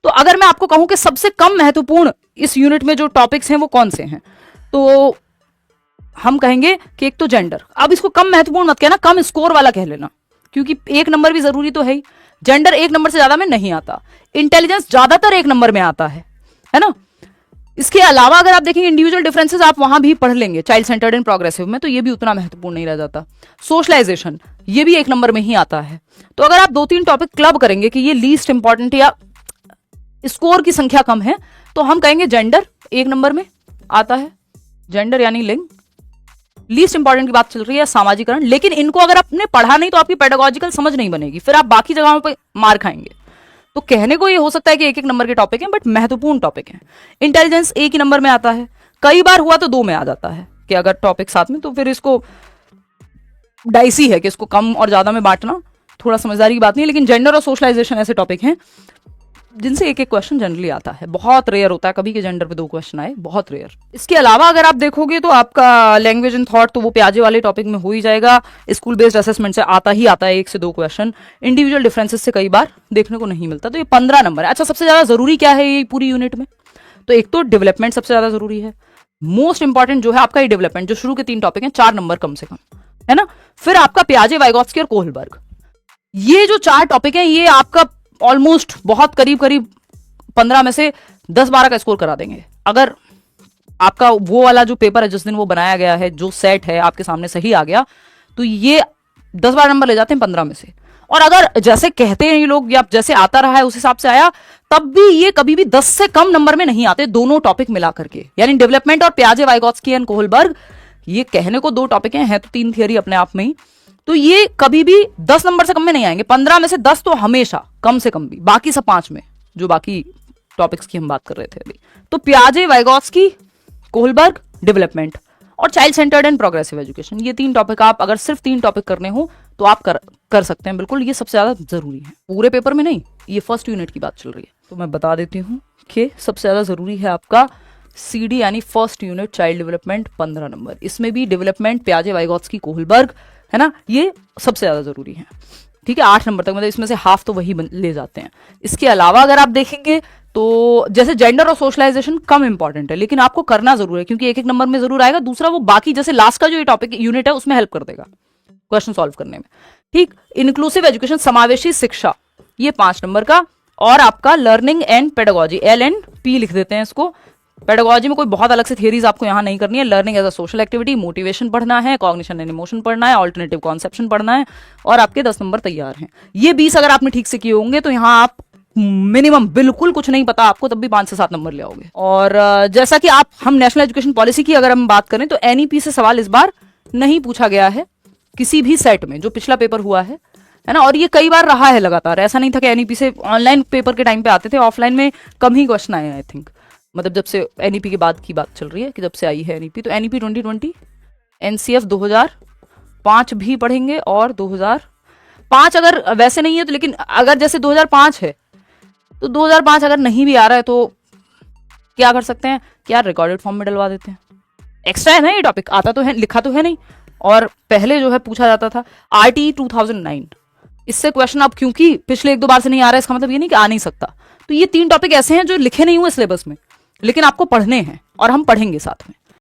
तो अगर मैं आपको कहूं कि सबसे कम महत्वपूर्ण इस यूनिट में जो टॉपिक्स हैं वो कौन से हैं, तो हम कहेंगे कि एक तो जेंडर। अब इसको कम महत्वपूर्ण मत कहना, कम स्कोर वाला कह लेना, क्योंकि एक नंबर भी जरूरी तो है ही। जेंडर एक नंबर से ज्यादा में नहीं आता। इंटेलिजेंस ज्यादातर एक नंबर में आता है ना। इसके अलावा अगर आप देखेंगे इंडिविजुअल डिफरेंसेस, आप वहां भी पढ़ लेंगे चाइल्ड सेंटर्ड एंड प्रोग्रेसिव में, तो ये भी उतना महत्वपूर्ण नहीं रह जाता। सोशलाइजेशन ये भी एक नंबर में ही आता है। तो अगर आप 2-3 टॉपिक क्लब करेंगे कि ये लीस्ट इंपॉर्टेंट या स्कोर की संख्या कम है, तो हम कहेंगे जेंडर एक नंबर में आता है। जेंडर यानी लिंग। लीस्ट इंपॉर्टेंट की बात चल रही है सामाजिकरण, लेकिन इनको अगर आपने पढ़ा नहीं तो आपकी पेडागोजिकल समझ नहीं बनेगी, फिर आप बाकी जगहों पे मार खाएंगे। तो कहने को ये हो सकता है कि एक एक नंबर के टॉपिक हैं, बट महत्वपूर्ण टॉपिक हैं। इंटेलिजेंस एक ही नंबर में आता है, कई बार हुआ तो 2 में आ जाता है कि अगर टॉपिक साथ में, तो फिर इसको डाइसी है कि इसको कम और ज्यादा में बांटना थोड़ा समझदारी की बात नहीं है। लेकिन जेंडर और सोशलाइजेशन ऐसे टॉपिक हैं जिनसे एक एक क्वेश्चन जनरली आता है। बहुत रेयर होता है कभी के जेंडर पे 2 क्वेश्चन आए, बहुत रेयर। इसके अलावा अगर आप देखोगे तो आपका लैंग्वेज एंड थॉट, तो वो प्याजे वाले टॉपिक में हो ही जाएगा। स्कूल बेस्ड असेसमेंट से आता ही आता है 1 से 2 क्वेश्चन। इंडिविजुअल डिफरेंसेस से कई बार देखने को नहीं मिलता। तो ये 15 नंबर है। अच्छा, सबसे ज्यादा जरूरी क्या है ये पूरी यूनिट में? तो एक तो डेवलपमेंट सबसे ज्यादा जरूरी है। मोस्ट इंपॉर्टेंट जो है आपका ये डेवलपमेंट, जो शुरू के 3 टॉपिक हैं, 4 नंबर कम से कम, है ना। फिर आपका प्याजे, वाइगोत्स्की और कोहलबर्ग, ये जो 4 टॉपिक हैं ये आपका ऑलमोस्ट बहुत करीब करीब 15 में से 10-12 का स्कोर करा देंगे। अगर आपका वो वाला जो पेपर है जिस दिन वो बनाया गया है, जो सेट है आपके सामने सही आ गया, तो ये 10-12 नंबर ले जाते हैं 15 में से। और अगर जैसे कहते हैं ये लोग या जैसे आता रहा है उस हिसाब से आया, तब भी ये कभी भी 10 से कम नंबर में नहीं आते, दोनों टॉपिक मिला करके। यानी डेवलपमेंट और प्याजे, वाइगोत्स्की एंड कोहलबर्ग, ये कहने को 2 टॉपिक हैं तो 3 थियरी अपने आप में ही। तो ये कभी भी 10 नंबर से कम में नहीं आएंगे। 15 में से 10 तो हमेशा कम से कम भी, बाकी सब 5 में, जो बाकी टॉपिक्स की हम बात कर रहे थे अभी। तो प्याजे, वाइगोत्स्की, कोहलबर्ग, डेवलपमेंट और child centred and progressive education, ये 3 टॉपिक आप अगर सिर्फ 3 टॉपिक करने हो तो आप कर सकते हैं बिल्कुल। ये सबसे ज्यादा जरूरी है पूरे पेपर में, नहीं, ये फर्स्ट यूनिट की बात चल रही है। तो मैं बता देती हूँ कि सबसे ज्यादा जरूरी है आपका CD यानी first unit child development, 15 number. इसमें भी डेवलपमेंट, प्याजे, वाइगोत्स्की, कोहलबर्ग, है ना, ये सबसे ज्यादा जरूरी है। ठीक है, 8 नंबर तक, मतलब इसमें से हाफ तो वही ले जाते हैं। इसके अलावा अगर आप देखेंगे तो जैसे जेंडर और सोशलाइजेशन कम इंपॉर्टेंट है, लेकिन आपको करना जरूर है, क्योंकि एक एक नंबर में जरूर आएगा। दूसरा, वो बाकी जैसे लास्ट का जो ये टॉपिक यूनिट है उसमें हेल्प कर देगा क्वेश्चन सॉल्व करने में। ठीक, इंक्लूसिव एजुकेशन, समावेशी शिक्षा, ये 5 नंबर का। और आपका लर्निंग एंड पेडागोजी, LNP लिख देते हैं इसको। पेडागोजी में कोई बहुत अलग से थियरीज आपको यहां नहीं करनी है। Learning as a social activity, motivation पढ़ना है, कॉग्निशन एंड इमोशन पढ़ना है, ऑल्टरनेटिव कॉन्सेप्शन पढ़ना है, और आपके 10 नंबर तैयार हैं। ये 20 अगर आपने ठीक से किए होंगे तो यहां आप मिनिमम, बिल्कुल कुछ नहीं पता आपको तब भी 5 से 7 नंबर ले आओगे। और जैसा कि हम नेशनल एजुकेशन पॉलिसी की अगर हम बात करें तो NEP से सवाल इस बार नहीं पूछा गया है किसी भी सेट में, जो पिछला पेपर हुआ है ना। और ये कई बार रहा है लगातार, ऐसा नहीं था कि NEP से ऑनलाइन पेपर के टाइम पे आते थे, ऑफलाइन में कम ही क्वेश्चन आए हैं आई थिंक। मतलब जब से NEP के बाद की बात चल रही है कि जब से आई है NEP, तो NEP 2020, NCF 2005 भी पढ़ेंगे, और 2005 अगर वैसे नहीं है तो, लेकिन अगर जैसे 2005 है तो 2005 अगर नहीं भी आ रहा है तो क्या कर सकते हैं, क्या रिकॉर्डेड फॉर्म में डलवा देते हैं। एक्स्ट्रा है ना ये टॉपिक, आता तो है, लिखा तो है नहीं। और पहले जो है पूछा जाता था RTE 2009, इससे क्वेश्चन अब क्योंकि पिछले 1-2 बार से नहीं आ रहा है, इसका मतलब ये नहीं कि आ नहीं सकता। तो ये 3 टॉपिक ऐसे हैं जो लिखे नहीं हुए सिलेबस में, लेकिन आपको पढ़ने हैं और हम पढ़ेंगे साथ में।